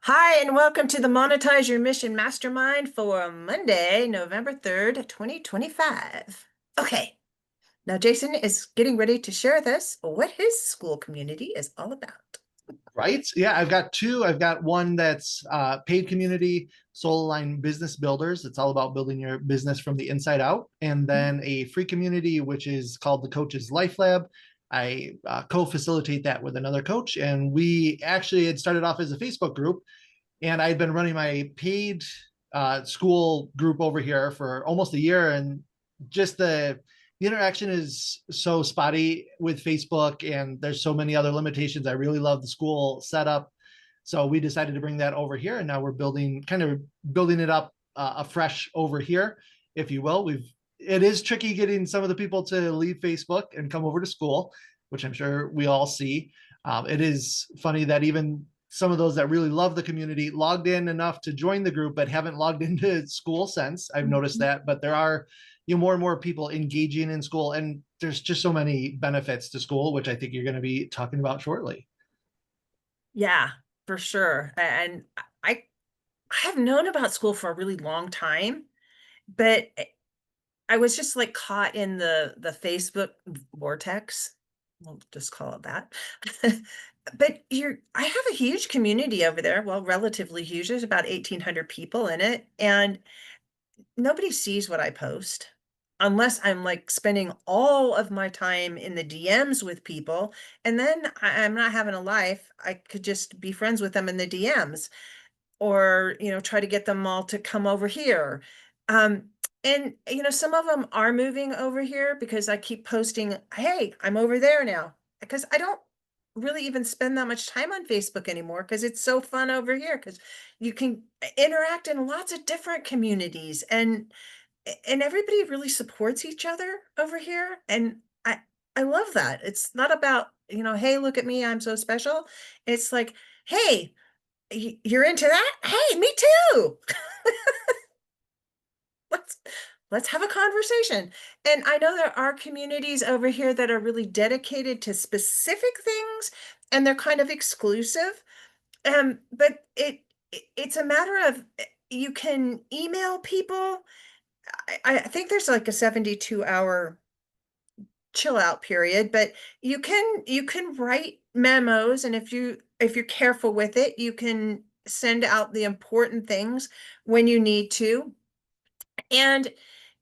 Hi, and welcome to the Monetize Your Mission Mastermind for Monday, November 3rd, 2025. Okay, now Jason is getting ready to share with us what his school community is all about. Right? Yeah, I've got two. I've got one that's paid community, soul aligned business builders. It's all about building your business from the inside out. And then a free community, which is called the Coach's Life Lab. I co-facilitate that with another coach. And we actually had started off as a Facebook group. And I'd been running my paid school group over here for almost a year. And just the interaction is so spotty with Facebook, and there's so many other limitations. I really love the school setup, so we decided to bring that over here, and now we're building it up afresh over here, if you will. It is tricky getting some of the people to leave Facebook and come over to Skool, which I'm sure we all see. It is funny that even some of those that really love the community logged in enough to join the group but haven't logged into Skool since. I've noticed that, but there are more and more people engaging in Skool, and there's just so many benefits to Skool, which I think you're going to be talking about shortly. Yeah, for sure. And I have known about Skool for a really long time, but I was just like caught in the Facebook vortex. We'll just call it that. But I have a huge community over there. Well, relatively huge. There's about 1,800 people in it, and nobody sees what I post unless I'm like spending all of my time in the DMs with people. And then I'm not having a life. I could just be friends with them in the DMs or, try to get them all to come over here. And, some of them are moving over here because I keep posting, hey, I'm over there now. Because I don't really even spend that much time on Facebook anymore because it's so fun over here because you can interact in lots of different communities and everybody really supports each other over here. And I love that. It's not about, hey, look at me, I'm so special. It's like, hey, you're into that? Hey, me too. let's let's have a conversation. And I know there are communities over here that are really dedicated to specific things and they're kind of exclusive. But it's a matter of you can email people. I think there's like a 72-hour chill out period, but you can write memos, and if you're careful with it, you can send out the important things when you need to. And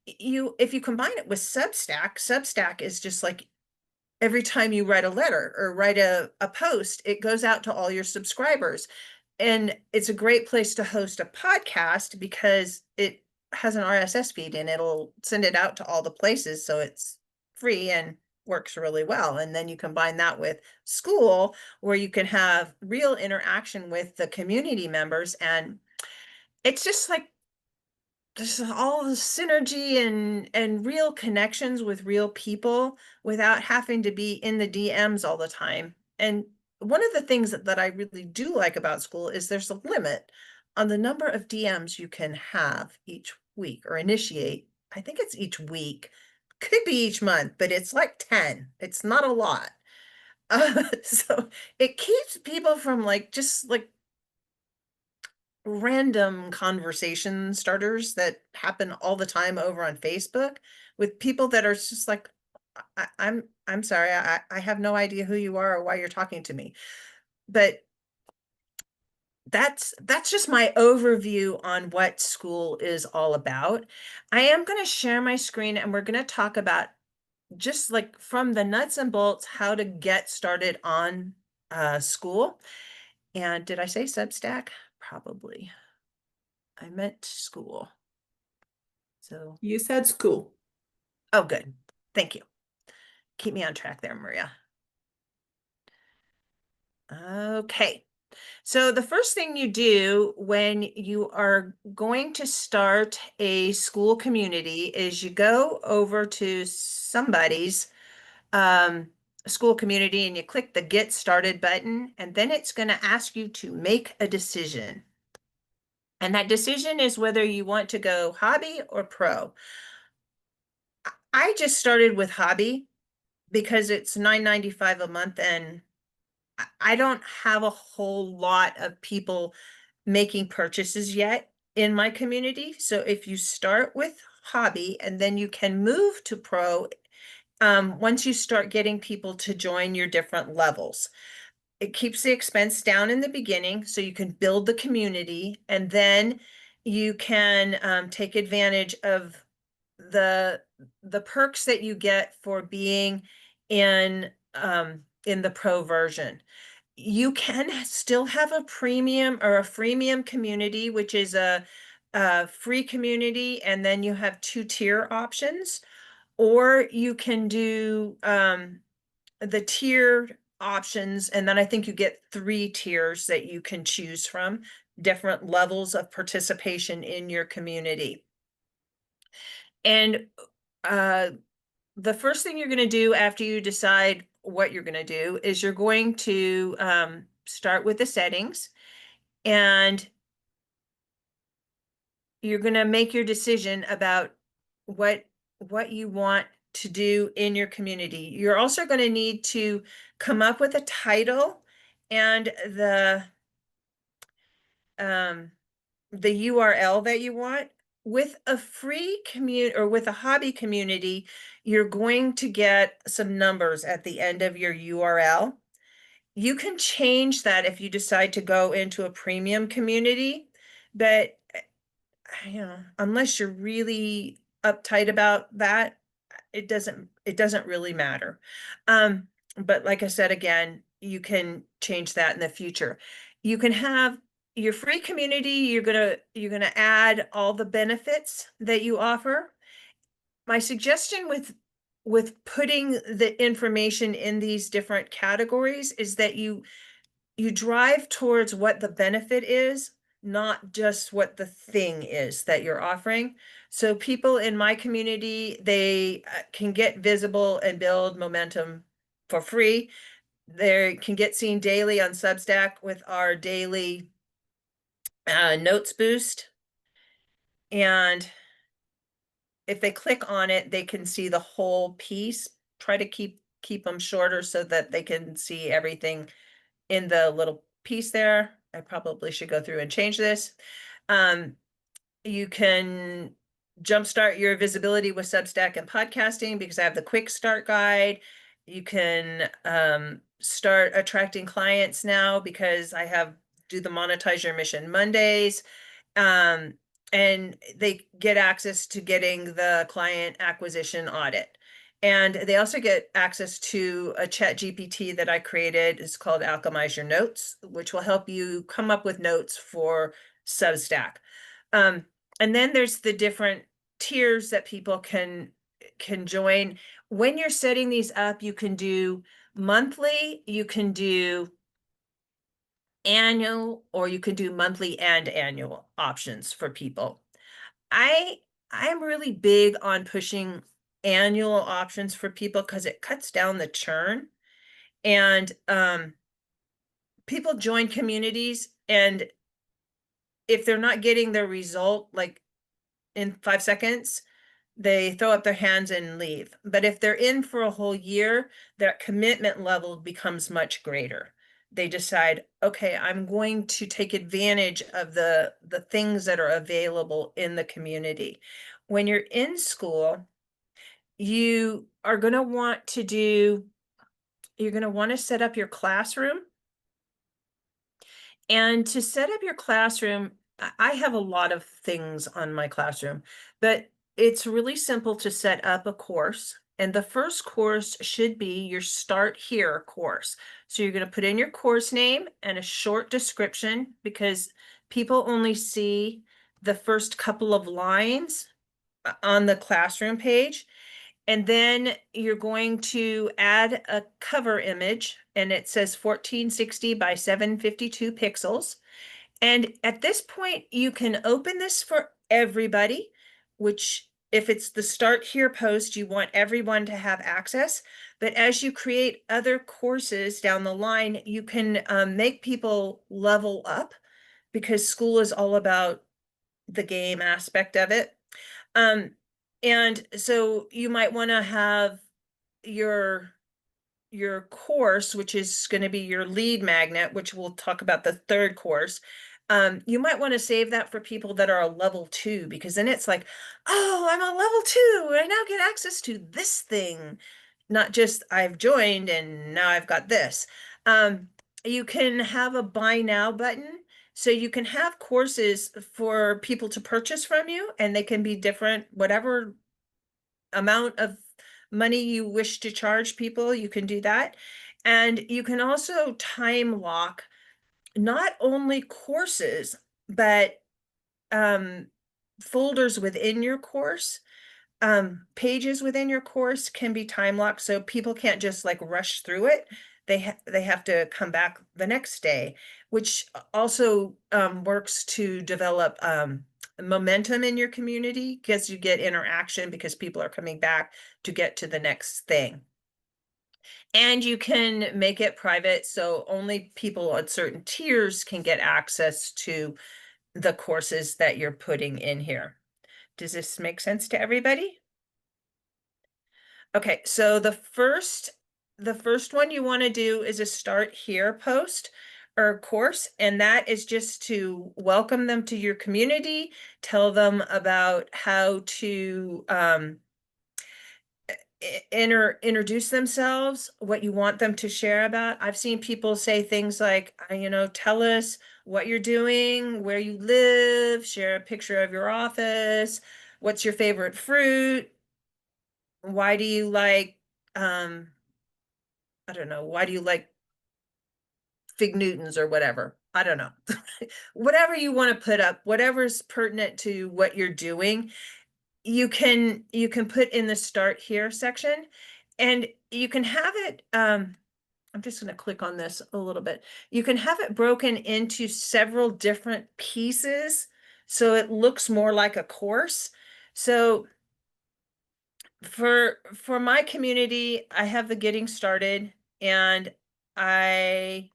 if you combine it with Substack is just like every time you write a letter or write a post, it goes out to all your subscribers. And it's a great place to host a podcast because it has an RSS feed and it'll send it out to all the places. So it's free and works really well. And then you combine that with Skool, where you can have real interaction with the community members. And it's just like there's all the synergy and real connections with real people without having to be in the DMs all the time. And one of the things that I really do like about Skool is there's a limit on the number of DMs you can have each week or initiate. I think it's each week, could be each month, but it's like 10. It's not a lot. So it keeps people from like just like random conversation starters that happen all the time over on Facebook with people that are just like, I'm sorry, I have no idea who you are or why you're talking to me. But that's just my overview on what Skool is all about. I am going to share my screen and we're going to talk about just like from the nuts and bolts how to get started on Skool. And did I say Substack? Probably. I meant Skool. So, You said school. oh, good. Thank you. Keep me on track there, Maria. Okay. So the first thing you do when you are going to start a Skool community is you go over to somebody's Skool community and you click the Get Started button, and then it's going to ask you to make a decision. And that decision is whether you want to go hobby or pro. I just started with hobby because it's $9.95 a month, and I don't have a whole lot of people making purchases yet in my community. So if you start with hobby and then you can move to pro, once you start getting people to join your different levels. It keeps the expense down in the beginning so you can build the community, and then you can take advantage of the the perks that you get for being in the pro version. You can still have a premium or a freemium community, which is a free community, and then you have two-tier options, or you can do the tiered options, and then I think you get three tiers that you can choose from, different levels of participation in your community. And uh, the first thing you're going to do after you decide what you're going to do is you're going to start with the settings, and you're going to make your decision about what what you want to do in your community. You're also going to need to come up with a title and um, the URL that you want. With a free community or with a hobby community, you're going to get some numbers at the end of your URL. You can change that if you decide to go into a premium community, but unless you're really uptight about that, it doesn't really matter. But like I said, again, you can change that in the future. You can have your free community, you're gonna add all the benefits that you offer. My suggestion with putting the information in these different categories is that you drive towards what the benefit is, not just what the thing is that you're offering. So people in my community, they can get visible and build momentum for free. They can get seen daily on Substack with our daily notes boost. And if they click on it, they can see the whole piece. Try to keep them shorter so that they can see everything in the little piece there. I probably should go through and change this. Um, you can jumpstart your visibility with Substack and podcasting because I have the quick start guide. You can start attracting clients now because I have do the Monetize Your Mission Mondays. Um, and they get access to getting the client acquisition audit. And they also get access to a chat GPT that I created. It's called Alchemize Your Notes, which will help you come up with notes for Substack. Um, and then there's the different tiers that people can join. When you're setting these up, you can do monthly, you can do annual, or you can do monthly and annual options for people. I I'm really big on pushing annual options for people because it cuts down the churn. And people join communities, and if they're not getting their result like in 5 seconds, they throw up their hands and leave. But if they're in for a whole year, their commitment level becomes much greater. They decide, okay, I'm going to take advantage of the things that are available in the community. When you're in school, you are going to want to do, you're going to want to set up your classroom. And to set up your classroom, I have a lot of things on my classroom, but it's really simple to set up a course. And the first course should be your Start Here course. So you're going to put in your course name and a short description because people only see the first couple of lines on the classroom page. And then you're going to add a cover image, and it says 1460 by 752 pixels. And at this point, you can open this for everybody, which if it's the Start Here post, you want everyone to have access. But as you create other courses down the line, you can make people level up because Skool is all about the game aspect of it. Um, and so you might want to have your your course, which is going to be your lead magnet, which we'll talk about the third course. You might want to save that for people that are a level 2, because then it's like, oh, I'm a level 2. I now get access to this thing, not just I've joined and now I've got this. Um, you can have a buy now button. So you can have courses for people to purchase from you, and they can be different, whatever amount of money you wish to charge people, you can do that. And you can also time lock not only courses, but um, folders within your course. Pages within your course can be time locked, so people can't just like rush through it. They have to come back the next day, which also works to develop momentum in your community, because you get interaction because people are coming back to get to the next thing. And you can make it private, so only people at certain tiers can get access to the courses that you're putting in here. Does this make sense to everybody? Okay, so the first one you want to do is a start here post or course, and that is just to welcome them to your community, tell them about how to introduce themselves, what you want them to share about. I've seen people say things like, tell us what you're doing, where you live, share a picture of your office, what's your favorite fruit, why do you like, um, I don't know, why do you like fig Newtons or whatever? I don't know. Whatever you want to put up, whatever's pertinent to what you're doing, you can put in the start here section, and you can have it, I'm just going to click on this a little bit. You can have it broken into several different pieces so it looks more like a course. So for my community, I have the getting started, and I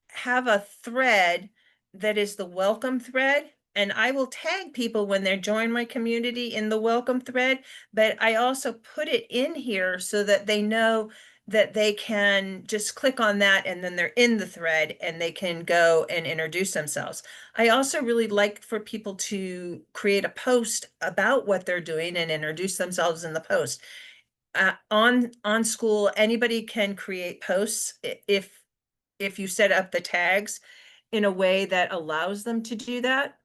have a thread that is the welcome thread, and I will tag people when they join my community in the welcome thread, but I also put it in here so that they know that they can just click on that and then they're in the thread and they can go and introduce themselves. I also really like for people to create a post about what they're doing and introduce themselves in the post. On Skool, anybody can create posts if you set up the tags in a way that allows them to do that.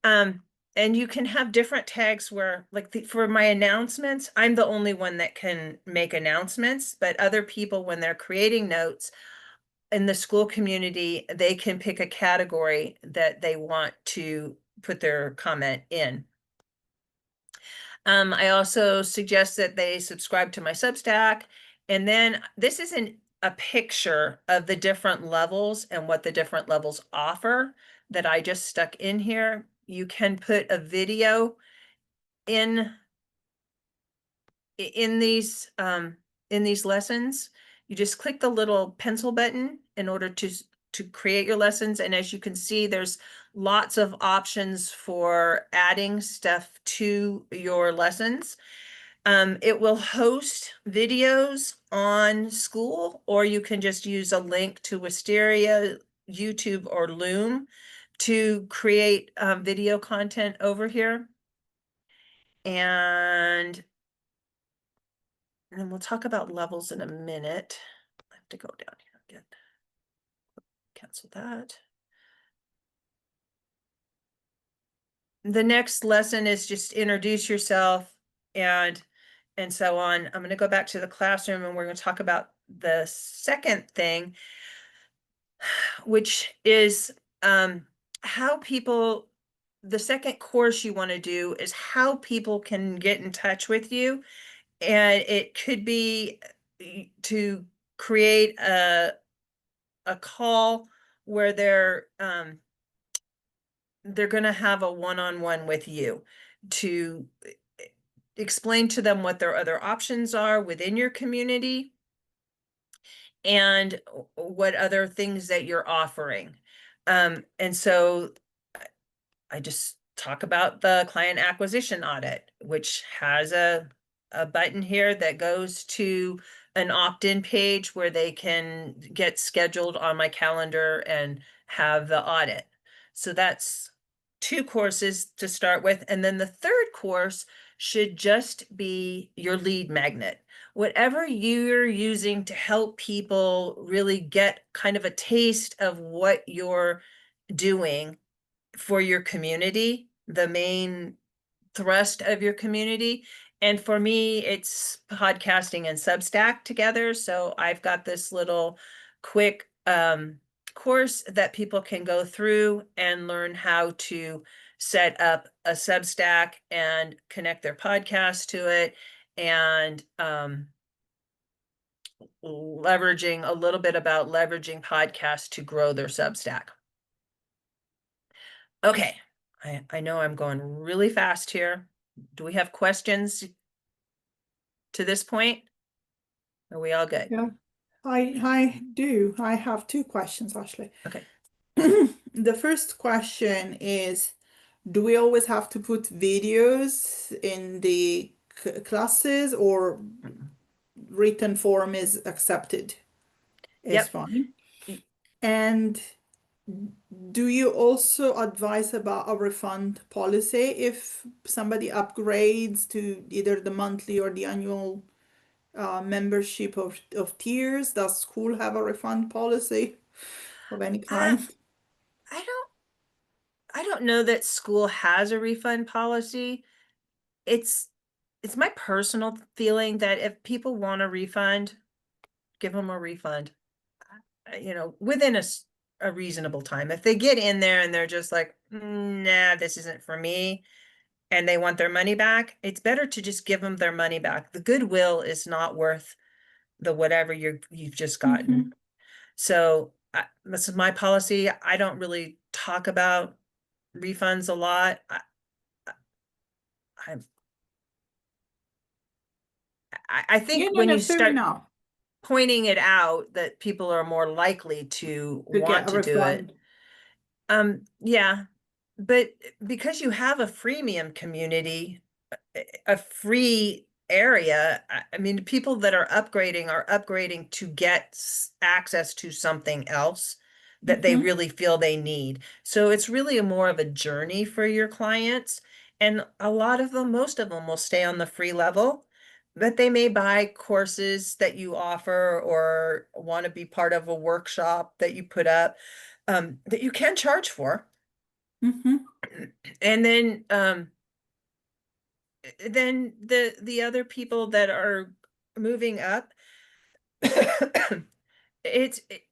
Um, and you can have different tags where, like for my announcements, I'm the only one that can make announcements, but other people, when they're creating notes in the Skool community, they can pick a category that they want to put their comment in. I also suggest that they subscribe to my Substack. And then this is a picture of the different levels and what the different levels offer that I just stuck in here. You can put a video in in these lessons. You just click the little pencil button in order to create your lessons. And as you can see, there's lots of options for adding stuff to your lessons. It will host videos on Skool, or you can just use a link to Wisteria, YouTube, or Loom to create video content over here. And then we'll talk about levels in a minute. I have to go down here again. Cancel that. The next lesson is just introduce yourself and so on. I'm going to go back to the classroom, and we're going to talk about the second thing, which is how people, the second course you want to do is how people can get in touch with you. And it could be to create a call where they're going to have a one-on-one with you to explain to them what their other options are within your community and what other things that you're offering. And so I just talk about the client acquisition audit, which has a button here that goes to an opt-in page where they can get scheduled on my calendar and have the audit. So that's 2 courses to start with. And then the third course should just be your lead magnet. Whatever you're using to help people really get kind of a taste of what you're doing for your community, the main thrust of your community. And for me, it's podcasting and Substack together. So I've got this little quick course that people can go through and learn how to set up a Substack and connect their podcast to it, and leveraging a little bit about leveraging podcasts to grow their Substack. Okay, I know I'm going really fast here. Do we have questions to this point? Are we all good? Yeah, I do. I have two questions actually. Okay. The first question is, do we always have to put videos in the classes, or written form is accepted? Is Yep. fine. And do you also advise about a refund policy if somebody upgrades to either the monthly or the annual membership of tiers? Does school have a refund policy of any Uh, kind? I don't know that school has a refund policy. It's it's my personal feeling that if people want a refund, give them a refund. Within a reasonable time. If they get in there and they're just like, nah, this isn't for me, and they want their money back, it's better to just give them their money back. The goodwill is not worth the whatever you've just gotten. Mhm. So this is my policy. I don't really talk about refunds a lot. I, I Yeah, think no, when no, you fair start enough pointing it out, that people are more likely to to get want a to do it. refund. Yeah, but because you have a freemium community, a free area, I mean, people that are upgrading to get access to something else that they Hmm. really feel they need. So it's really more of a journey for your clients. And a lot of them, most of them will stay on the free level, but they may buy courses that you offer or want to be part of a workshop that you put up, that you can charge for. Hmm. And then the other people that are moving up, it's it,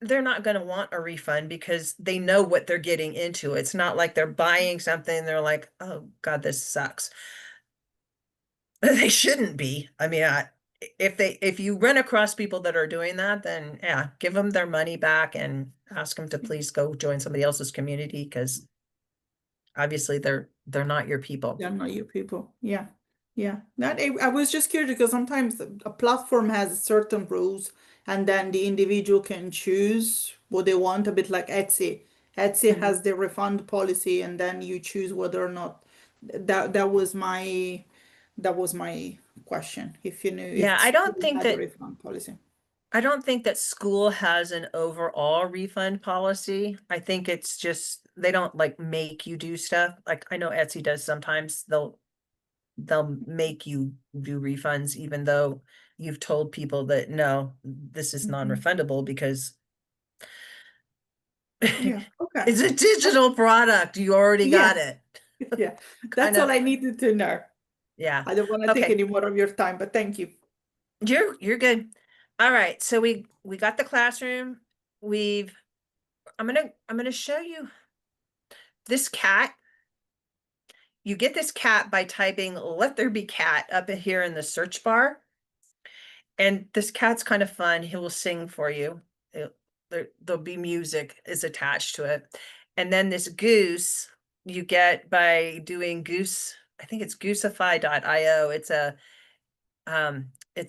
they're not going to want a refund because they know what they're getting into. It's not like they're buying something, they're like, oh God, this sucks. They shouldn't be. I mean, if you run across people that are doing that, then yeah, give them their money back and ask them to please go join somebody else's community, because obviously they're not your people. They're not your people. Yeah. Yeah. That I was just curious because sometimes a platform has certain rules and then the individual can choose what they want, a bit like Etsy. Etsy Mhm. has the refund policy and then you choose whether or not that was my question. If you knew Yeah, if school had a refund policy. I don't think that school has an overall refund policy. I think it's just they don't like make you do stuff. Like I know Etsy does sometimes. They'll make you do refunds even though you've told people that no, this is Mhm. non-refundable because Yeah. Okay. it's a That's, digital product. You already got yeah. it. Yeah. Kind That's of. all I needed to know. Yeah. I don't want to take Okay. any more of your time, but thank you. You're good. All right. So we got the classroom. We've I'm gonna show you this cat. You get this cat by typing "let there be cat" up here in the search bar. And this cat's kind of fun. He will sing for you. There'll be music is attached to it. And then this goose you get by doing goose, I think it's goosify.io. It's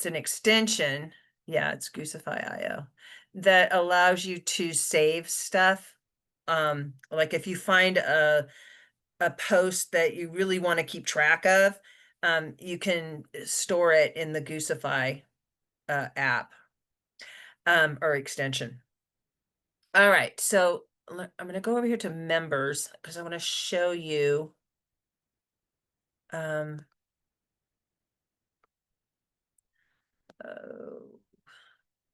an extension. Yeah, it's goosify.io that allows you to save stuff. Like if you find a post that you really want to keep track of, you can store it in the Goosify app, or extension. All right, so I'm going to go over here to members because I want to show you. Um, uh,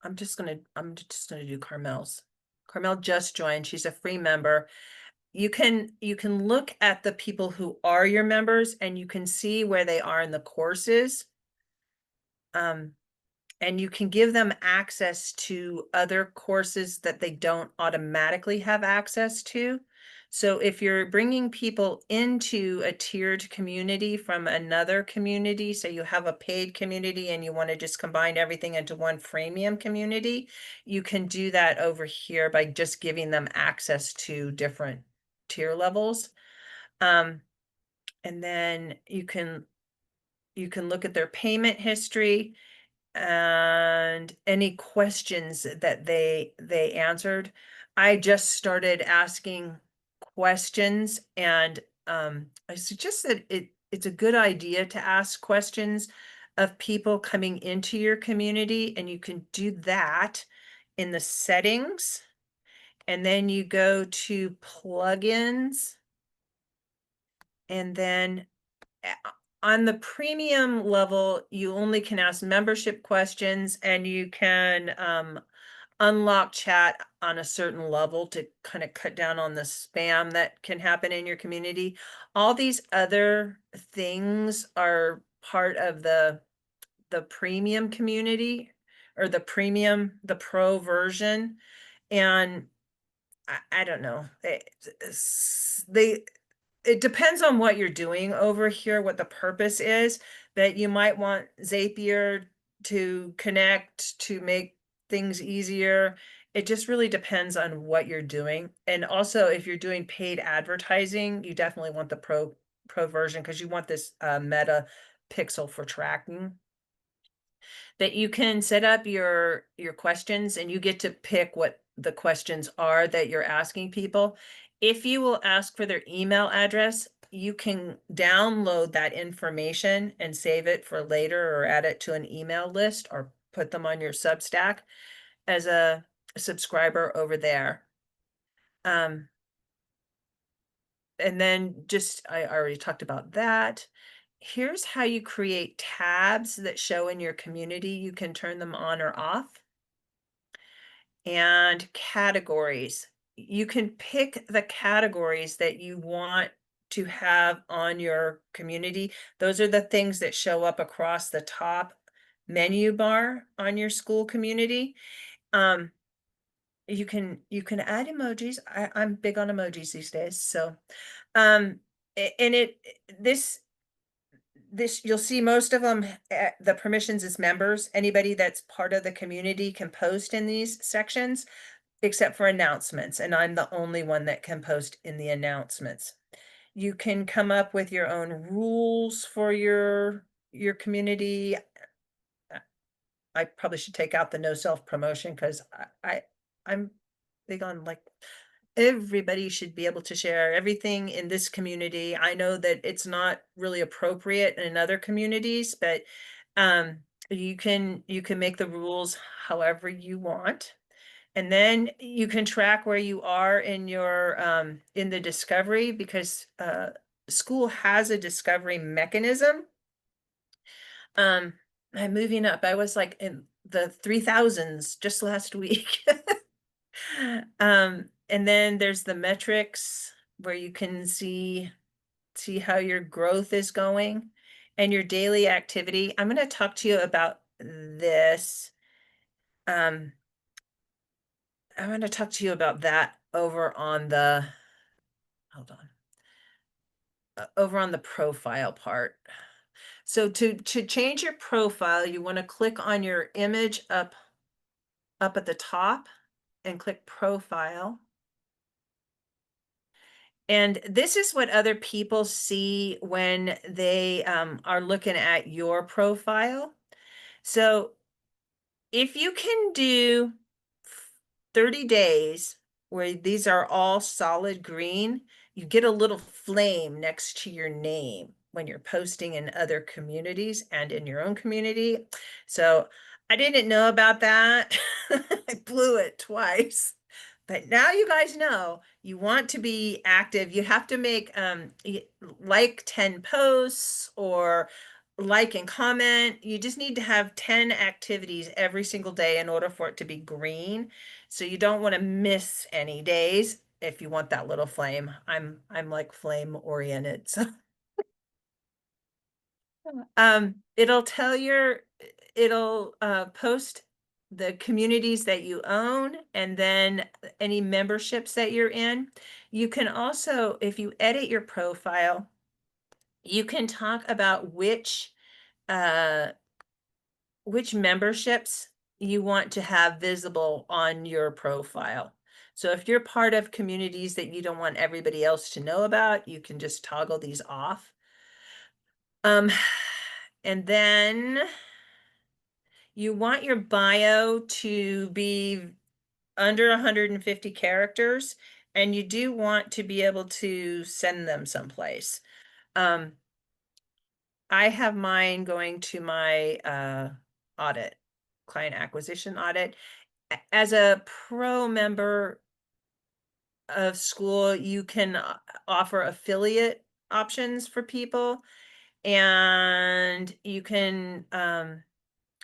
I'm just gonna do Carmel's. Carmel just joined. She's a free member. You can look at the people who are your members and you can see where they are in the courses. And you can give them access to other courses that they don't automatically have access to. So if you're bringing people into a tiered community from another community, so you have a paid community and you want to just combine everything into one freemium community, you can do that over here by just giving them access to different tier levels. And then you can look at their payment history and any questions that they answered. I just started asking questions, and I suggest that it's a good idea to ask questions of people coming into your community, and you can do that in the settings, and then you go to plugins, and then on the premium level, you only can ask membership questions, and you can unlock chat on a certain level to kind of cut down on the spam that can happen in your community. All these other things are part of the premium community, or the pro version. And I don't know. It depends on what you're doing over here, what the purpose is, that you might want Zapier to connect to make things easier. It just really depends on what you're doing. And also, if you're doing paid advertising, you definitely want the pro version, because you want this meta pixel for tracking. That you can set up your questions, and you get to pick what the questions are that you're asking people. If you will ask for their email address, you can download that information and save it for later, or add it to an email list, or put them on your Substack as a subscriber over there. And then I already talked about that. Here's how you create tabs that show in your community. You can turn them on or off. And categories. You can pick the categories that you want to have on your community. Those are the things that show up across the top menu bar on your Skool community. You can add emojis. I'm big on emojis these days. So, and this you'll see most of them, the permissions is members. Anybody that's part of the community can post in these sections, except for announcements, and I'm the only one that can post in the announcements. You can come up with your own rules for your community. I probably should take out the no self-promotion, because I'm big on, like, everybody should be able to share everything in this community. I know that it's not really appropriate in other communities, but you can make the rules however you want. And then you can track where you are in your in the discovery, because Skool has a discovery mechanism. I'm moving up. I was like in the 3000s just last week. And then there's the metrics, where you can see how your growth is going, and your daily activity. I'm going to talk to you about this. I'm going to talk to you about that over on the, hold on, over on the profile part. So to change your profile, you want to click on your image up at the top and click profile. And this is what other people see when they are looking at your profile. So if you can do 30 days where these are all solid green, you get a little flame next to your name when you're posting in other communities and in your own community. So I didn't know about that. I blew it twice. But now you guys know you want to be active. You have to make like 10 posts or like and comment. You just need to have 10 activities every single day in order for it to be green. So you don't want to miss any days if you want that little flame. I'm like flame oriented. So it'll tell it'll post the communities that you own and then any memberships that you're in. You can also, if you edit your profile, you can talk about uh which memberships you want to have visible on your profile. So if you're part of communities that you don't want everybody else to know about, you can just toggle these off. And then you want your bio to be under 150 characters, and you do want to be able to send them someplace. I have mine going to my audit, client acquisition audit. As a pro member of Skool, you can offer affiliate options for people, and you can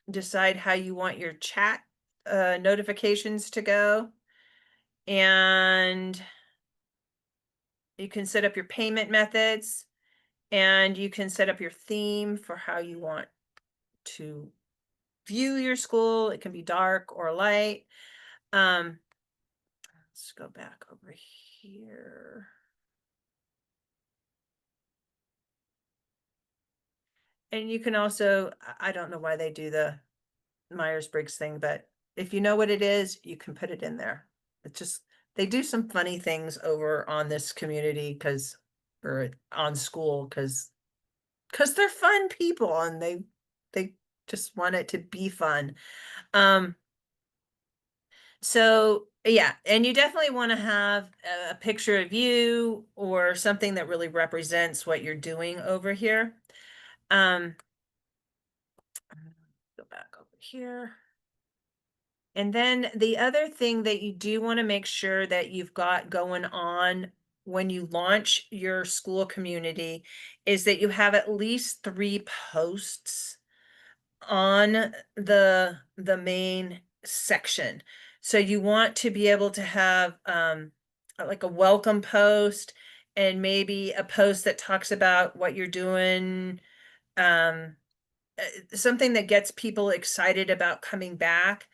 decide how you want your chat notifications to go. And you can set up your payment methods, and you can set up your theme for how you want to view your Skool. It can be dark or light. Let's go back over here. And you can also, I don't know why they do the Myers-Briggs thing, but if you know what it is, you can put it in there. It's just, they do some funny things over on this community or on Skool, because they're fun people and they just want it to be fun. So yeah, and you definitely want to have a picture of you or something that really represents what you're doing over here. Go back over here. And then the other thing that you do want to make sure that you've got going on when you launch your Skool community is that you have at least 3 posts on the main section. So you want to be able to have like a welcome post and maybe a post that talks about what you're doing, something that gets people excited about coming back,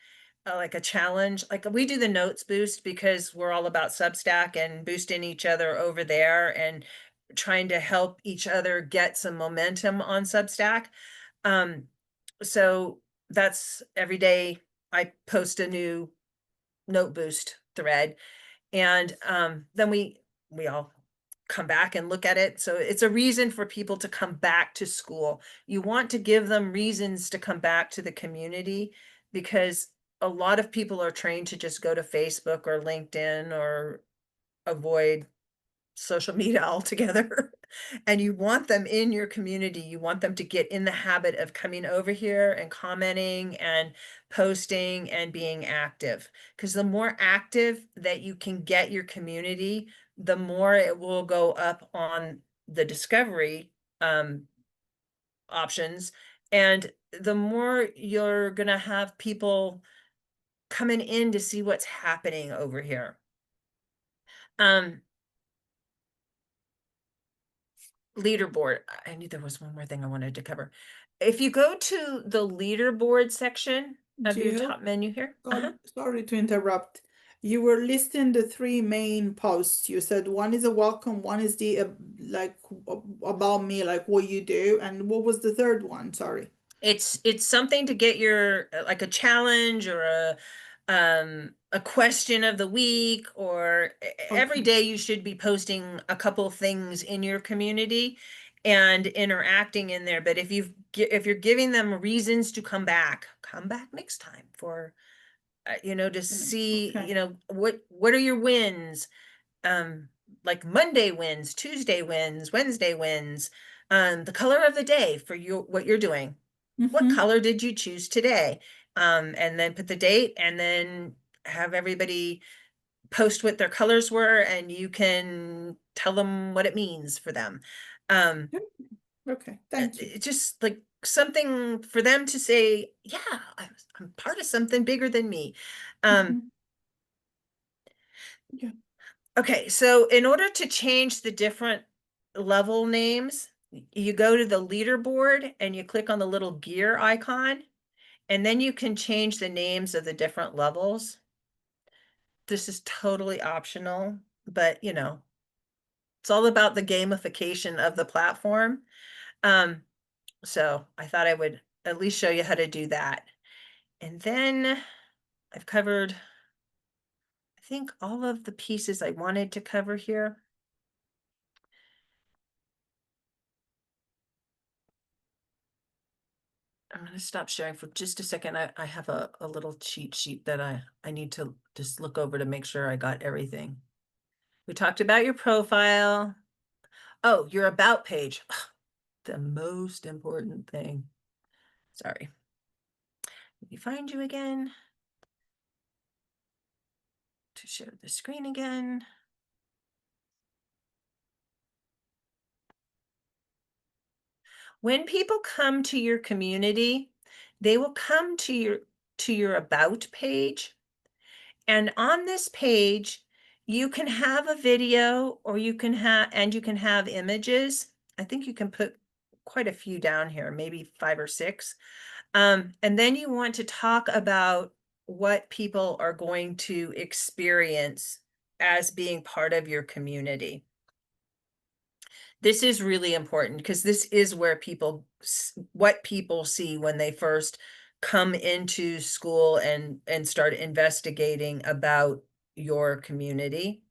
like a challenge. Like we do the notes boost because we're all about Substack and boosting each other over there and trying to help each other get some momentum on Substack. So that's every day I post a new note boost thread, and then we all come back and look at it. So it's a reason for people to come back to Skool. You want to give them reasons to come back to the community, because a lot of people are trained to just go to Facebook or LinkedIn or avoid social media altogether. And you want them in your community. You want them to get in the habit of coming over here and commenting and posting and being active. Because the more active that you can get your community, the more it will go up on the discovery options. And the more you're going to have people coming in to see what's happening over here. Leaderboard. I knew there was one more thing I wanted to cover. If you go to the leaderboard section of your Jill, top menu here. sorry to interrupt. You were listing the 3 main posts. You said one is a welcome, one is the like about me, like what you do, and what was the third one? Sorry. It's something to get your like a challenge or a question of the week, or every Okay. day you should be posting a couple things in your community and interacting in there. But if you're giving them reasons to come back next time for to see, Okay. what are your wins, like Monday wins, Tuesday wins, Wednesday wins, the color of the day for what you're doing. What Mm-hmm. color did you choose today? And then put the date, and then have everybody post what their colors were, and you can tell them what it means for them. Okay, thank you. It's just like something for them to say, yeah, I'm part of something bigger than me. Mhm. Yeah. Okay, so in order to change the different level names, you go to the leaderboard and you click on the little gear icon, and then you can change the names of the different levels. This is totally optional, but you know, it's all about the gamification of the platform. So I thought I would at least show you how to do that. And then I've covered, I think, all of the pieces I wanted to cover here. I'm going to stop sharing for just a second. I have a little cheat sheet that I need to just look over to make sure I got everything. We talked about your profile. Oh, your about page. The most important thing. Sorry. Let me find you again to share the screen again. When people come to your community, they will come to your about page. And on this page, you can have a video, or you can have images. I think you can put quite a few down here, maybe 5 or 6. And then you want to talk about what people are going to experience as being part of your community. This is really important because this is where what people see when they first come into Skool and start investigating about your community.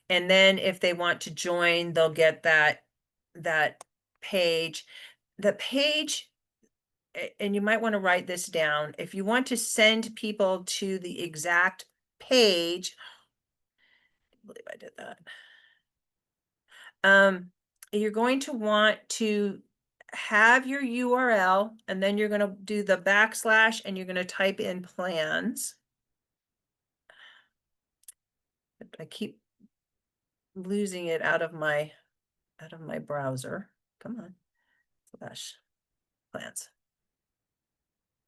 And then if they want to join, they'll get that page. The page, and you might want to write this down. If you want to send people to the exact page, I believe I did that. You're going to want to have your URL, and then you're going to do the backslash, and you're going to type in plans. I keep losing it out of my browser. Come on, slash plans.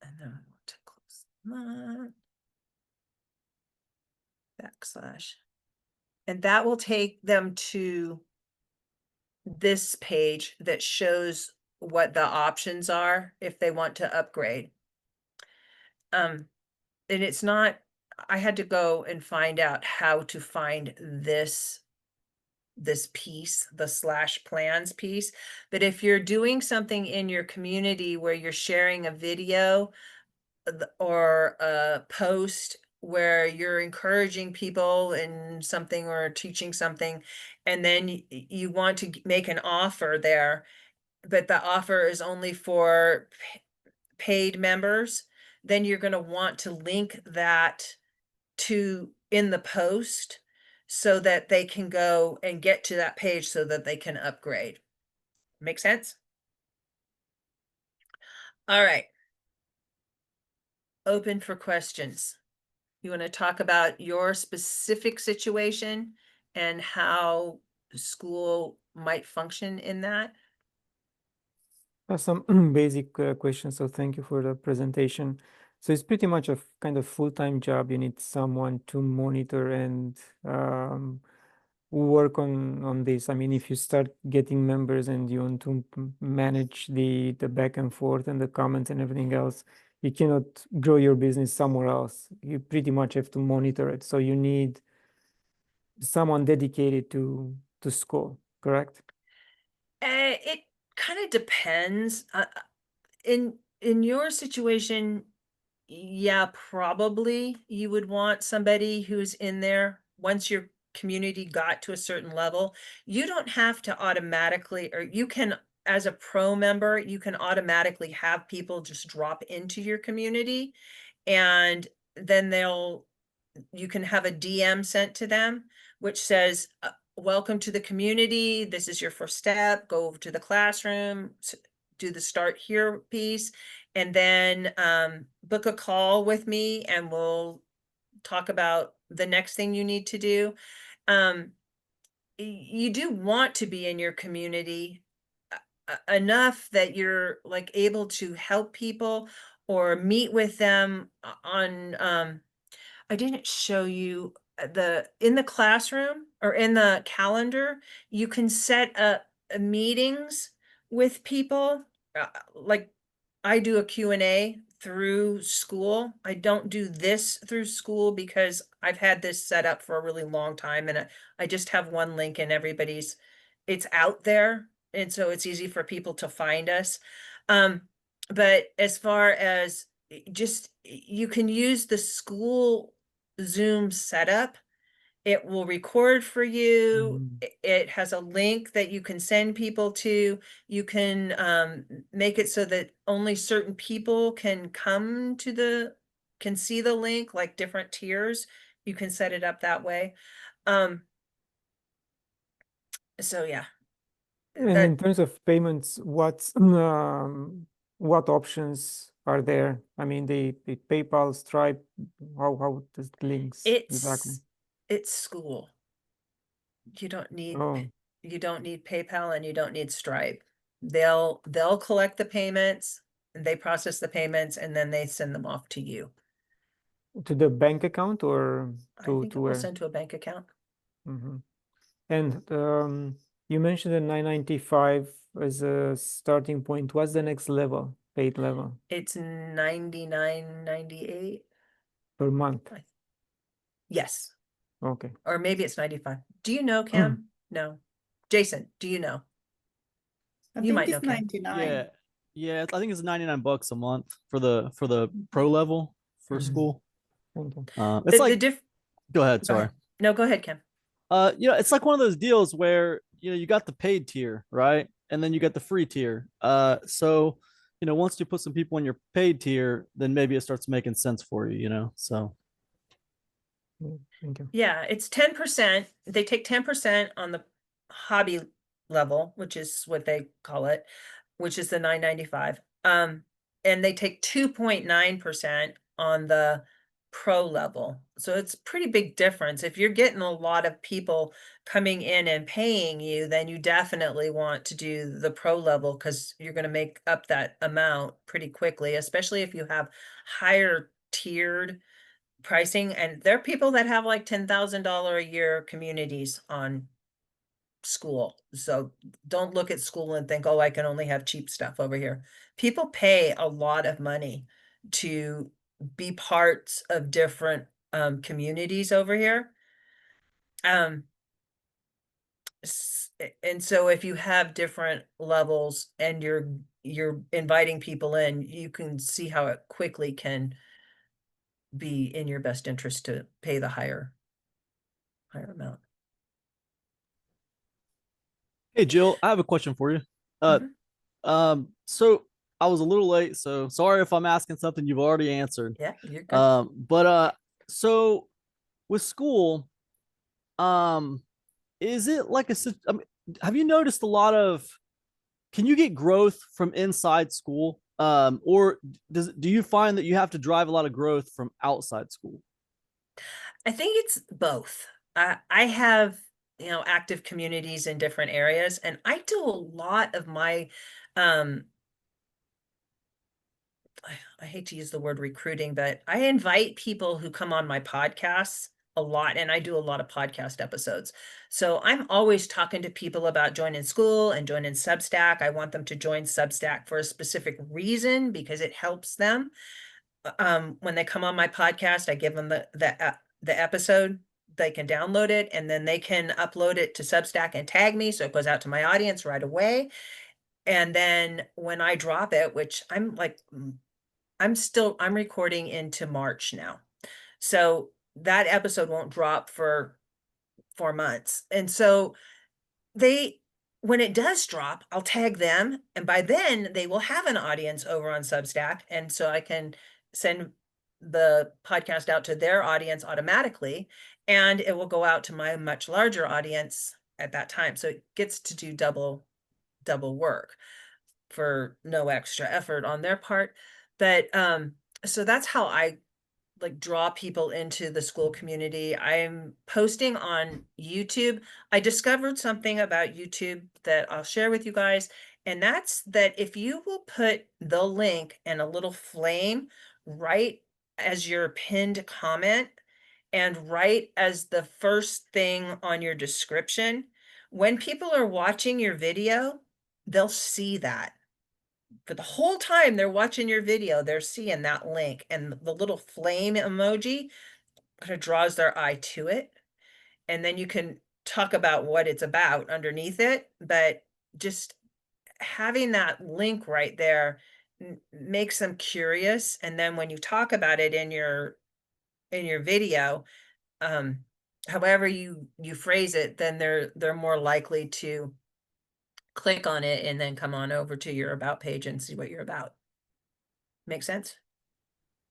And then I want to close that. Backslash. And that will take them to this page that shows what the options are if they want to upgrade. And it's not, I had to go and find out how to find this piece, the slash plans piece. But if you're doing something in your community where you're sharing a video or a post where you're encouraging people in something or teaching something, and then you want to make an offer there, but the offer is only for paid members, then you're going to want to link that to in the post so that they can go and get to that page so that they can upgrade. Make sense? All right. Open for questions. You want to talk about your specific situation and how Skool might function in that? Some basic questions. So thank you for the presentation. So it's pretty much a kind of full-time job. You need someone to monitor and work on this. I mean, if you start getting members and you want to manage the back and forth and the comments and everything else, you cannot grow your business somewhere else. You pretty much have to monitor it. So you need someone dedicated to Skool, correct? It kind of depends. In your situation, yeah, probably you would want somebody who's in there once your community got to a certain level. You don't have to automatically, or you can, as a pro member, you can automatically have people just drop into your community, and then you can have a DM sent to them, which says, welcome to the community. This is your first step. Go over to the classroom, do the start here piece, and then book a call with me, and we'll talk about the next thing you need to do. Um, you do want to be in your community enough that you're like able to help people or meet with them on I didn't show you in the classroom or in the calendar, you can set up meetings with people. Like I do a Q&A through Skool. I don't do this through Skool because I've had this set up for a really long time and I just have one link and it's out there. And so it's easy for people to find us. But as far as just, you can use the Skool Zoom setup. It will record for you. Mhm. It has a link that you can send people to. You can make it so that only certain people can see the link, like different tiers. You can set it up that way. So yeah, And in terms of payments, what options are there? I mean, the PayPal, Stripe, how does it links exactly? it's Skool. You don't need Oh, you don't need PayPal and you don't need Stripe. They'll collect the payments, and they process the payments, and then they send them off to you. to the bank account or I think to it will where? send to a bank account. Mm-hmm. And you mentioned the 995 as a starting point. What's the next level, paid level It's 99.98. per month? Yes, Okay. or maybe it's 95. Do you know, Cam? No. Jason, do you know? I You think might know, it's Cam. 99. Yeah. Yeah, I think it's $99 a month for the pro level for Mhm. Skool. Thank you. It's The like, diff go ahead, Go sorry. ahead. No, go ahead, Cam. It's like one of those deals where you got the paid tier, right? And then you got the free tier. So once you put some people in your paid tier, then maybe it starts making sense for you. So Thank you. Yeah, it's 10%. They take 10% on the hobby level, which is what they call it, which is the 995. And they take 2.9% on the pro level. So it's pretty big difference. If you're getting a lot of people coming in and paying you, then you definitely want to do the pro level because you're going to make up that amount pretty quickly, especially if you have higher tiered pricing. And there are people that have like $10,000 a year communities on Skool. So don't look at Skool and think, oh, I can only have cheap stuff over here. People pay a lot of money to be parts of different communities over here. And so if you have different levels and you're inviting people in, you can see how it quickly can be in your best interest to pay the higher amount. hey Jill, I have a question for you. Uh Mhm. so I was a little late, so sorry if I'm asking something you've already answered. Yeah, you're good. But so with Skool, um, is it like I mean, have you noticed a lot of, can you get growth from inside Skool? Or do you find that you have to drive a lot of growth from outside Skool? I think it's both. I have, active communities in different areas, and I do a lot of my, um, I hate to use the word recruiting, but I invite people who come on my podcasts a lot, and I do a lot of podcast episodes. So I'm always talking to people about joining Skool and joining Substack. I want them to join Substack for a specific reason because it helps them. When they come on my podcast, I give them the episode. They can download it and then they can upload it to Substack and tag me, so it goes out to my audience right away. And then when I drop it, which I'm recording into March now, so that episode won't drop for 4 months. And so they when it does drop, I'll tag them, and by then they will have an audience over on Substack, and so I can send the podcast out to their audience automatically, and it will go out to my much larger audience at that time. So it gets to do double work for no extra effort on their part. But so that's how I like draw people into the Skool community. I'm posting on YouTube. I discovered something about YouTube that I'll share with you guys, and that's that if you will put the link and a little flame right as your pinned comment and right as the first thing on your description, when people are watching your video, they'll see that. For the whole time they're watching your video, they're seeing that link, and the little flame emoji kind of draws their eye to it. And then you can talk about what it's about underneath it, but just having that link right there makes them curious. And then when you talk about it in your video, um, however you phrase it, then they're more likely to click on it and then come on over to your about page and see what you're about. Make sense?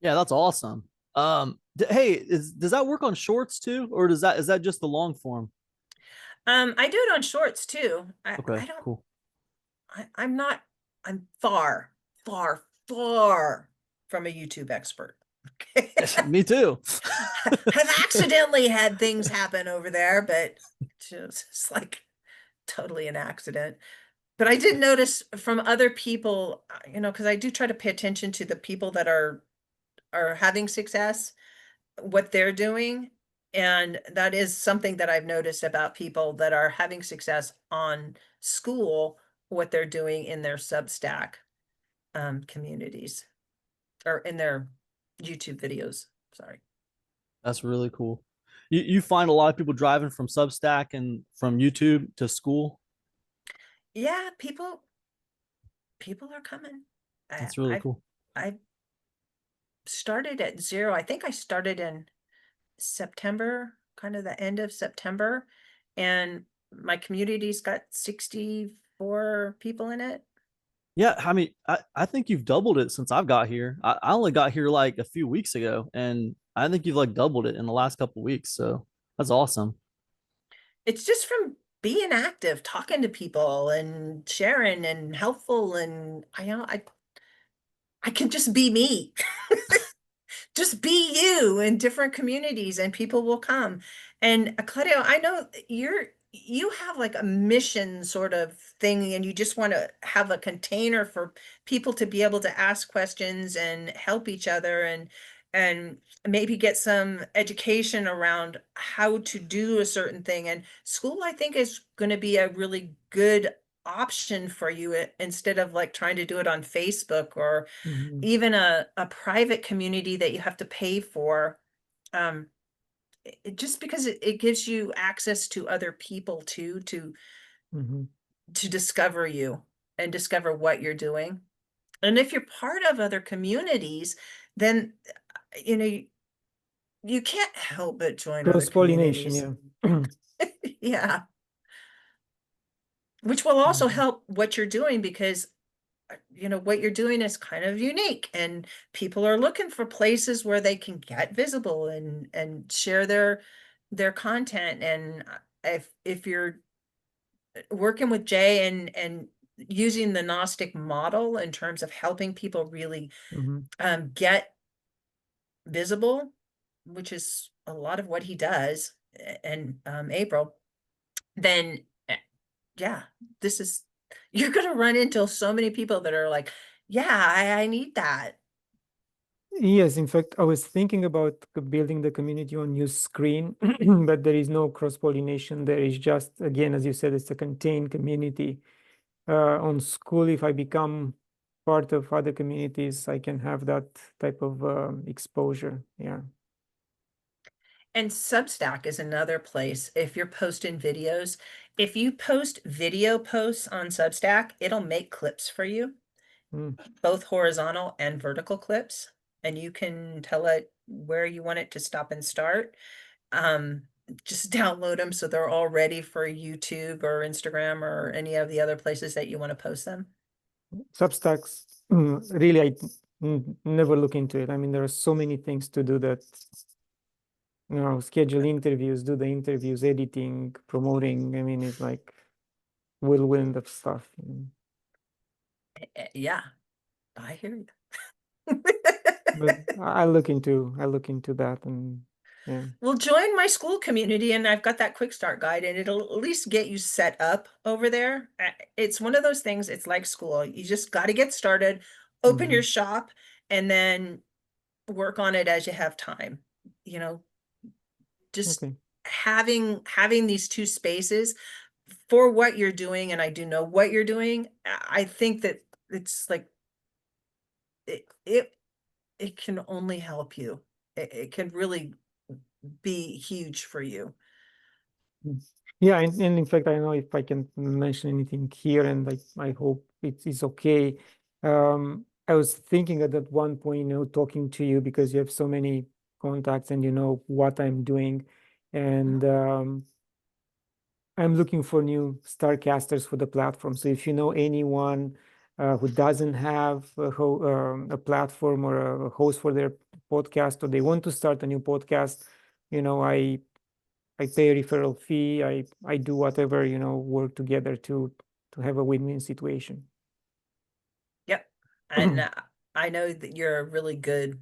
Yeah, that's awesome. Hey, does that work on shorts too, or is that just the long form? I do it on shorts too. Okay, I don't, cool. I'm not, I'm far, far, far from a YouTube expert. Okay. Me too. I've accidentally had things happen over there, but just like totally an accident. But I did notice from other people, because I do try to pay attention to the people that are having success, what they're doing. And that is something that I've noticed about people that are having success on Skool, what they're doing in their Substack communities or in their YouTube videos. Sorry. That's really cool. You find a lot of people driving from Substack and from YouTube to Skool. Yeah, people are coming. That's really cool. I started at zero. I think I started in September, kind of the end of September, and my community's got 64 people in it. Yeah, I mean, I think you've doubled it since I've got here. I only got here like a few weeks ago, and I think you've like doubled it in the last couple of weeks. So that's awesome. It's just from being active, talking to people and sharing and helpful, and I can just be me. Just be you in different communities and people will come. And Claudio, I know you have like a mission sort of thing, and you just want to have a container for people to be able to ask questions and help each other and maybe get some education around how to do a certain thing. And Skool, I think, is going to be a really good option for you instead of like trying to do it on Facebook or even a private community that you have to pay for. Um, just because it gives you access to other people too, to discover you and discover what you're doing. And if you're part of other communities, then you know you can't help but join other Cross-pollination, communities. yeah. Yeah, which will also Mhm. help what you're doing, because what you're doing is kind of unique, and people are looking for places where they can get visible and share their content. And if you're working with Jay and using the Gnostic model in terms of helping people really get visible, which is a lot of what he does, and April, then yeah, this is, you're gonna run into so many people that are like, yeah, I need that. Yes, in fact, I was thinking about building the community on your screen, but there is no cross-pollination. There is just, again, as you said, it's a contained community. On Skool, if I become part of other communities, I can have that type of exposure. Yeah. And Substack is another place. If you're posting videos, if you post video posts on Substack, it'll make clips for you, both horizontal and vertical clips, and you can tell it where you want it to stop and start. Just download them so they're all ready for YouTube or Instagram or any of the other places that you want to post them. Substacks, really, I never look into it. I mean, there are so many things to do that, schedule interviews, do the interviews, editing, promoting. I mean, it's like whirlwind of stuff. Yeah, I hear you. but I look into that, and yeah. Well, join my Skool community, and I've got that quick start guide, and it'll at least get you set up over there. It's one of those things, it's like school. You just got to get started, open your Mhm. shop, and then work on it as you have time. You know, just Okay. having these two spaces for what you're doing, and I do know what you're doing. I think that it's like it can only help you. It can really be huge for you. Mm. Yeah, and in fact, I don't know if I can mention anything here, and I hope it's okay. I was thinking at that one point, talking to you because you have so many contacts and you know what I'm doing, and I'm looking for new starcasters for the platform. So if you know anyone who doesn't have a platform or a host for their podcast, or they want to start a new podcast, I pay a referral fee. I do whatever, work together to have a win-win situation. Yep. And I know that you're a really good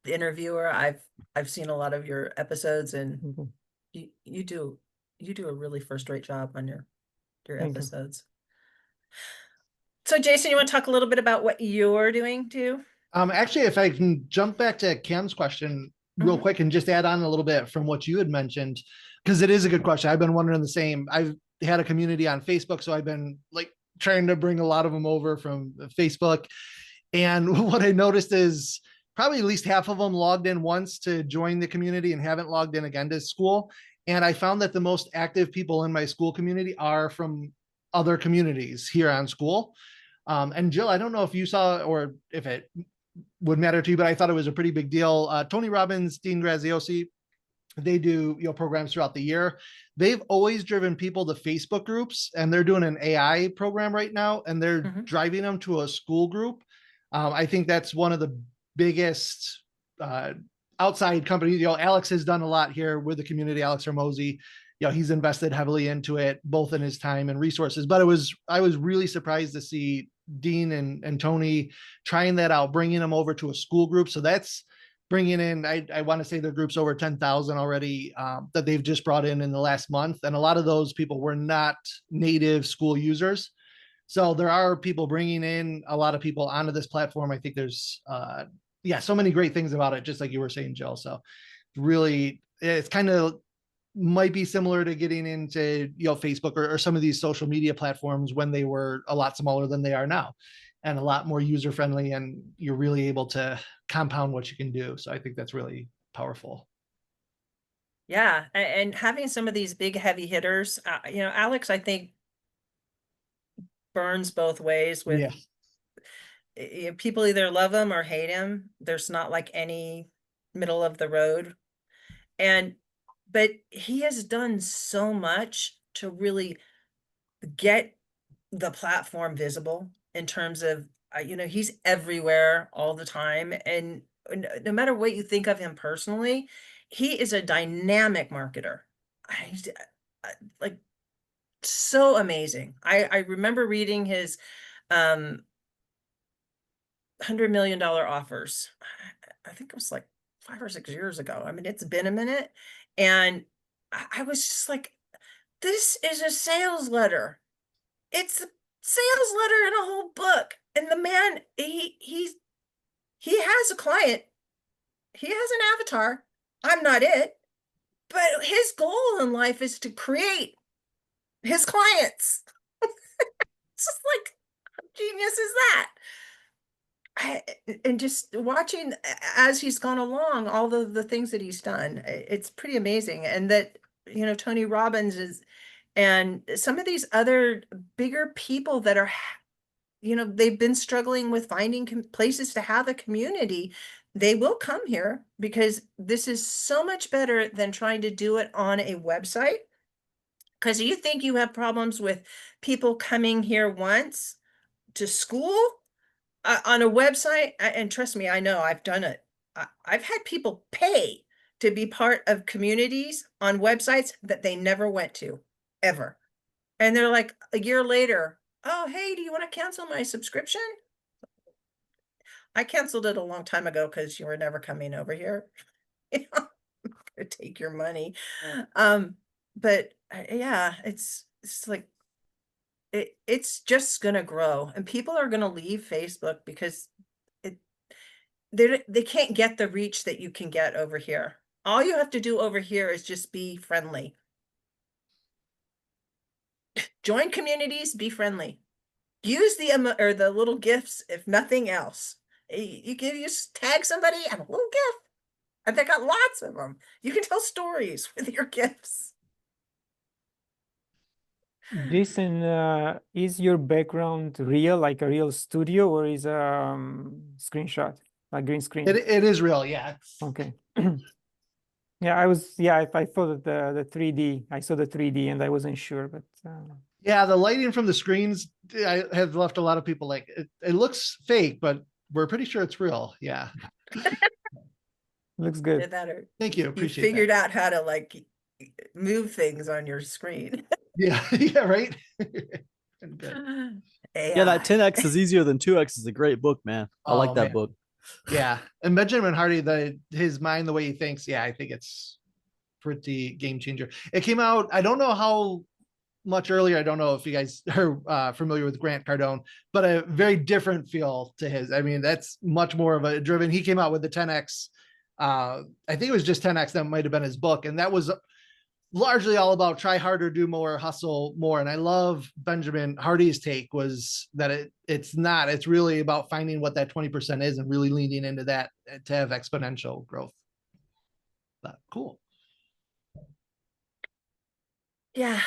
interviewer. I've seen a lot of your episodes, and Mhm. you do a really first-rate job on your Thank you. episodes. So Jason, you want to talk a little bit about what you're doing too? Actually, if I can jump back to Cam's question real Mhm. quick and just add on a little bit from what you had mentioned, because it is a good question. I've been wondering the same. I've had a community on Facebook, so I've been like trying to bring a lot of them over from Facebook. And what I noticed is probably at least half of them logged in once to join the community and haven't logged in again to Skool. And I found that the most active people in my Skool community are from other communities here on Skool. And Jill, I don't know if you saw or if it would matter to you, but I thought it was a pretty big deal. Tony Robbins, Dean Graziosi, they do programs throughout the year. They've always driven people to Facebook groups, and they're doing an AI program right now, and they're Mhm. driving them to a Skool group. I think that's one of the biggest outside companies. Alex has done a lot here with the community. Alex Hermosi, he's invested heavily into it, both in his time and resources. But I was really surprised to see Dean and Tony trying that out, bringing them over to a Skool group. So that's bringing in, I want to say their group's over 10,000 already that they've just brought in the last month. And a lot of those people were not native Skool users. So there are people bringing in a lot of people onto this platform. I think there's, so many great things about it, just like you were saying, Jill. So really, it's kind of might be similar to getting into, Facebook or some of these social media platforms when they were a lot smaller than they are now, and a lot more user friendly, and you're really able to compound what you can do. So I think that's really powerful. Yeah, and having some of these big heavy hitters, Alex, I think burns both ways with Yeah. people either love him or hate him. There's not like any middle of the road. But he has done so much to really get the platform visible in terms of, he's everywhere all the time. And no matter what you think of him personally, he is a dynamic marketer. Like so amazing. I remember reading his $100 million offers. I think it was like 5 or 6 years ago. I mean, it's been a minute. And I was just like, this is a sales letter. It's a sales letter in a whole book. And the man, he has a client. He has an avatar. I'm not it. But his goal in life is to create his clients. It's just like, how genius is that? And just watching as he's gone along, all the things that he's done, it's pretty amazing. And that, Tony Robbins is, and some of these other bigger people that are, they've been struggling with finding places to have a community. They will come here because this is so much better than trying to do it on a website. Because you think you have problems with people coming here once to Skool on a website, and trust me, I know I've done it. I've had people pay to be part of communities on websites that they never went to, ever. And they're like a year later, oh, hey, do you want to cancel my subscription? I canceled it a long time ago because you were never coming over here. You know, I'm gonna take your money. But yeah, it's like it's just gonna grow, and people are gonna leave Facebook because it they can't get the reach that you can get over here. All you have to do over here is just be friendly. Join communities, be friendly. Use the or the little gifts, if nothing else. You can just tag somebody and a little gift. And they got lots of them. You can tell stories with your gifts. Jason, is your background real, like a real studio, or is a screenshot, like green screen? It is real, yeah. Okay. Yeah, I thought that the 3D, I saw the 3D and I wasn't sure, but Yeah, the lighting from the screens, I have left a lot of people like, it looks fake, but we're pretty sure it's real. Yeah. looks Either good. that or Thank you. you Appreciate figured that. out how to like move things on your screen. Yeah, yeah, right. Good. Yeah, that AI. 10x is easier than 2x is a great book, man. I like Oh, that man. book. Yeah. And Benjamin Hardy, his mind, the way he thinks, yeah, I think it's pretty game changer. It came out, I don't know how much earlier. I don't know if you guys are familiar with Grant Cardone, but a very different feel to his. I mean, that's much more of a driven. He came out with the 10x. I think it was just 10x. That might have been his book, and that was largely all about try harder, do more, hustle more. And I love Benjamin Hardy's take was that it's not. It's really about finding what that 20% is and really leaning into that to have exponential growth. But cool. Yeah.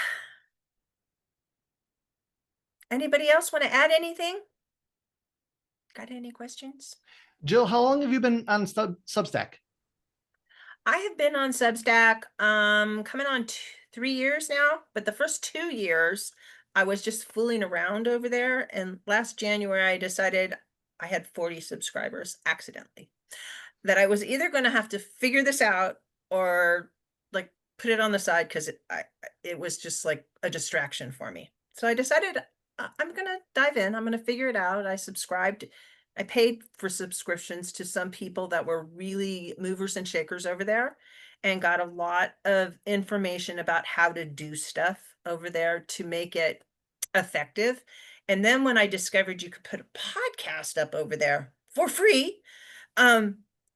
Anybody else want to add anything? Got any questions? Jill, how long have you been on Substack? I have been on Substack coming on 3 years now, but the first 2 years I was just fooling around over there. And last January I decided I had 40 subscribers accidentally, that I was either going to have to figure this out or like put it on the side because it was just like a distraction for me. So I decided I'm going to dive in. I'm going to figure it out. I paid for subscriptions to some people that were really movers and shakers over there and got a lot of information about how to do stuff over there to make it effective. And then when I discovered you could put a podcast up over there for free, and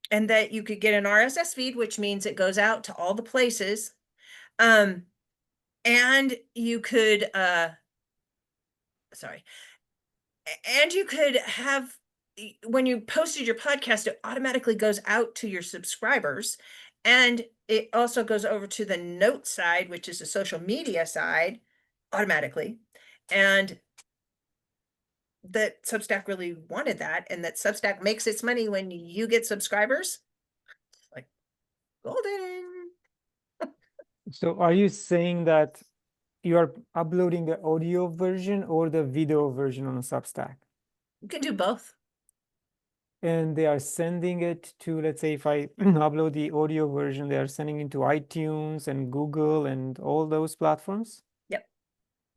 that you could get an RSS feed, which means it goes out to all the places. And you could, sorry, and you could have, when you posted your podcast, it automatically goes out to your subscribers. And it also goes over to the note side, which is the social media side, automatically. And that Substack really wanted that, and that Substack makes its money when you get subscribers. Like golden. So are you saying that you are uploading the audio version or the video version on a Substack? You can do both. And they are sending it to, let's say if I upload the audio version, they are sending it to iTunes and Google and all those platforms? Yep.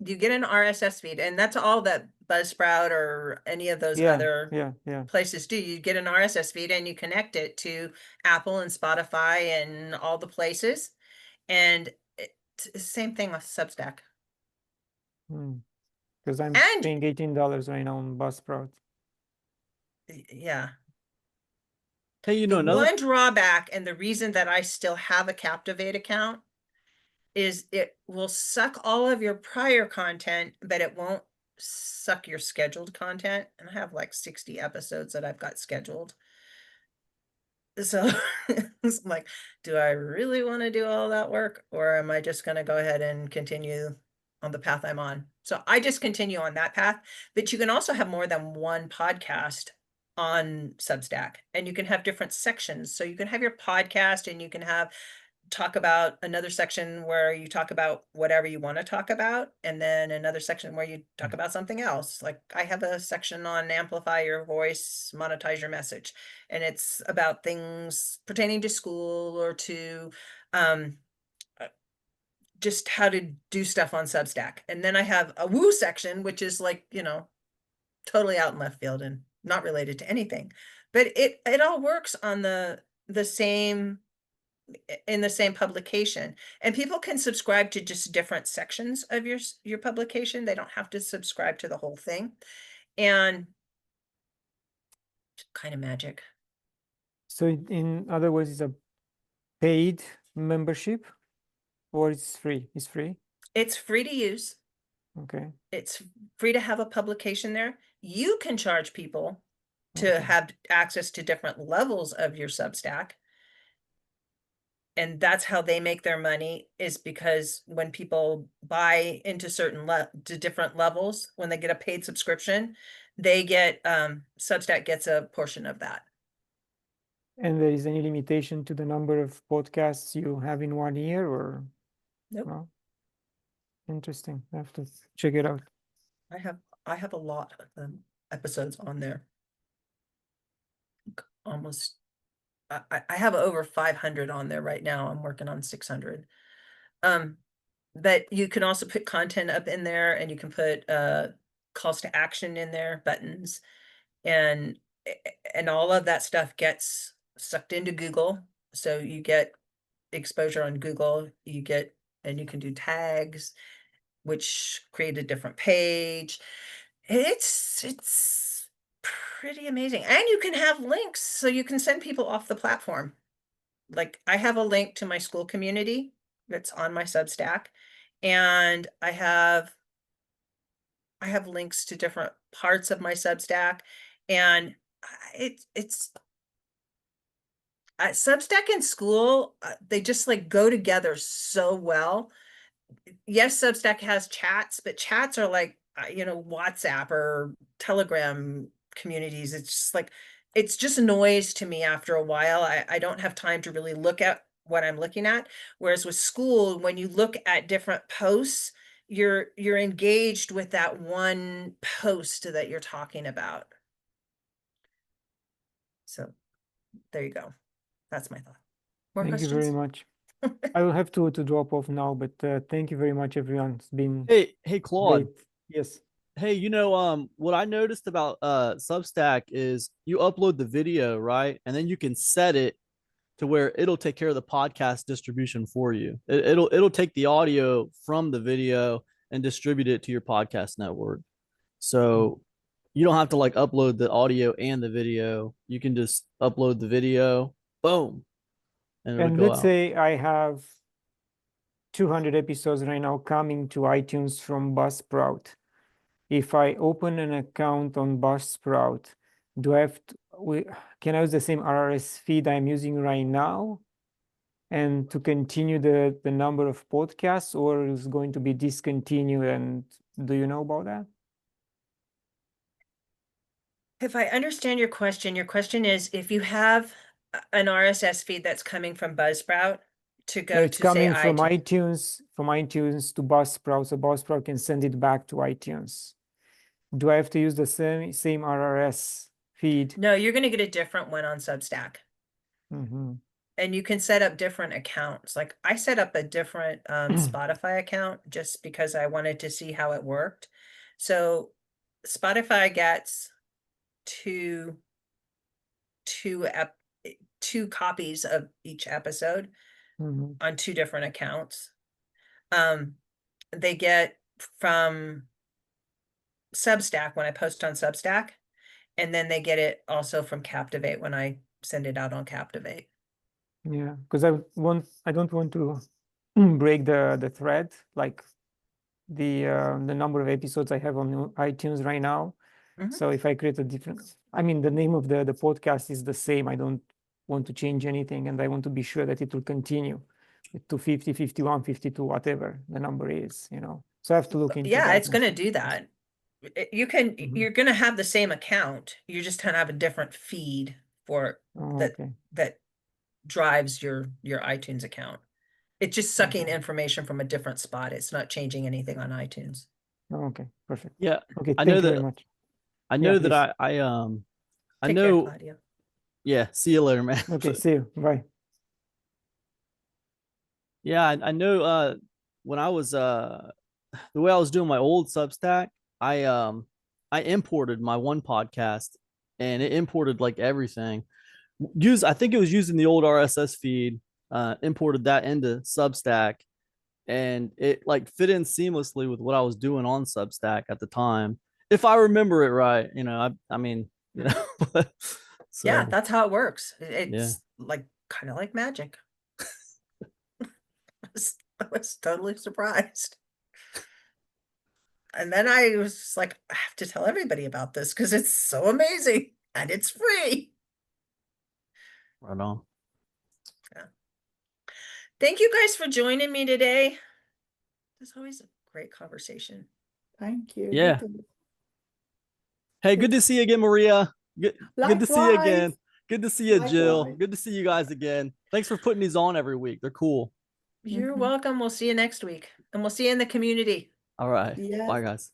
You get an RSS feed, and that's all that Buzzsprout or any of those Yeah, other yeah. places do. You get an RSS feed and you connect it to Apple and Spotify and all the places. And it's the same thing with Substack. Because I'm And paying $18 right now on Buzzsprout. yeah, Hey, you the know another one drawback and the reason that I still have a Captivate account is it will suck all of your prior content, but it won't suck your scheduled content. And I have like 60 episodes that I've got scheduled. So it's like, do I really want to do all that work, or am I just going to go ahead and continue on the path I'm on? So I just continue on that path, but you can also have more than one podcast on Substack, and you can have different sections. So you can have your podcast and you can have talk about another section where you talk about whatever you want to talk about, and then another section where you talk about something else. Like I have a section on amplify your voice, monetize your message, and it's about things pertaining to school or to just how to do stuff on Substack. And then I have a woo section, which is like, totally out in left field and not related to anything, but it all works on the same in the same publication, and people can subscribe to just different sections of your publication. They don't have to subscribe to the whole thing, and kind of magic. So in other words, it's a paid membership or it's free? It's free? It's free to use. Okay. It's free to have a publication there. You can charge people to Okay. have access to different levels of your Substack. And that's how they make their money, is because when people buy into to different levels, when they get a paid subscription, they get Substack gets a portion of that. And there is any limitation to the number of podcasts you have in 1 year, or Nope. no? Interesting. I have to check it out. I have a lot of episodes on there. Almost I have over 500 on there right now. I'm working on 600. But you can also put content up in there, and you can put calls to action in there, buttons, and all of that stuff gets sucked into Google. So you get exposure on Google, and you can do tags, which create a different page. It's pretty amazing. And you can have links, so you can send people off the platform. Like, I have a link to my Skool community that's on my Substack, and I have links to different parts of my Substack, and it's Substack and Skool, they just like go together so well. Yes, Substack has chats, but chats are like WhatsApp or Telegram communities. It's just like, it's just noise to me after a while. I don't have time to really look at what I'm looking at. Whereas with Skool, when you look at different posts, you're engaged with that one post that you're talking about. So there you go. That's my thought. More Thank questions? you very much. I will have to drop off now, but thank you very much, everyone. It's been Hey, Claude. great. Yes. Hey, what I noticed about Substack is you upload the video, right? And then you can set it to where it'll take care of the podcast distribution for you. It'll take the audio from the video and distribute it to your podcast network. So you don't have to like upload the audio and the video. You can just upload the video, boom, and it'll And go let's out. say I have 200 episodes right now coming to iTunes from Buzzsprout. If I open an account on Buzzsprout, do I have to, can I use the same RSS feed I'm using right now and to continue the number of podcasts, or is going to be discontinued? And do you know about that? If I understand your question is if you have an RSS feed that's coming from Buzzsprout to No, go it's to say coming from iTunes. iTunes to Buzzsprout, so Buzzsprout can send it back to iTunes. Do I have to use the same RSS feed? No, you're going to get a different one on Substack. Mm-hmm. And you can set up different accounts. Like, I set up a different Spotify account just because I wanted to see how it worked. So Spotify gets two copies of each episode Mm-hmm. on two different accounts. They get from Substack when I post on Substack, and then they get it also from Captivate when I send it out on Captivate. Yeah, because I don't want to break the thread, like the number of episodes I have on iTunes right now. Mhm. So if I create a different, I mean, the name of the podcast is the same. I don't want to change anything, and I want to be sure that it will continue to 50, 51, 52, whatever the number is, So I have to look into Yeah, that. it's going to do that. Mhm. You're going to have the same account. You're just going to have a different feed for Oh, that okay. that drives your iTunes account. It's just sucking Mhm. information from a different spot. It's not changing anything on iTunes. Oh, okay, perfect. Yeah, Okay, I thank know you very that. much. I Yeah, know that please. I Take care, know. Claudia. Yeah, see you later, man. Okay, see you. Bye. Yeah, I know. When I was the way I was doing my old Substack, I imported my one podcast and it imported like everything. I think it was using the old RSS feed, imported that into Substack, and it like fit in seamlessly with what I was doing on Substack at the time, if I remember it right. I mean, Yeah, so that's how it works. yeah. It's like kind of like magic. I was totally surprised. And then I was just like, I have to tell everybody about this because it's so amazing and it's free. Right on. Yeah. Thank you guys for joining me today. It's always a great conversation. Thank you. Yeah. Hey, good to see you again, Maria. Good to see you again. Likewise. Good to see you, Jill. Likewise. Good to see you guys again. Thanks for putting these on every week. They're cool. You're Mhm. welcome. We'll see you next week and we'll see you in the community. All right. Yes. Bye, guys.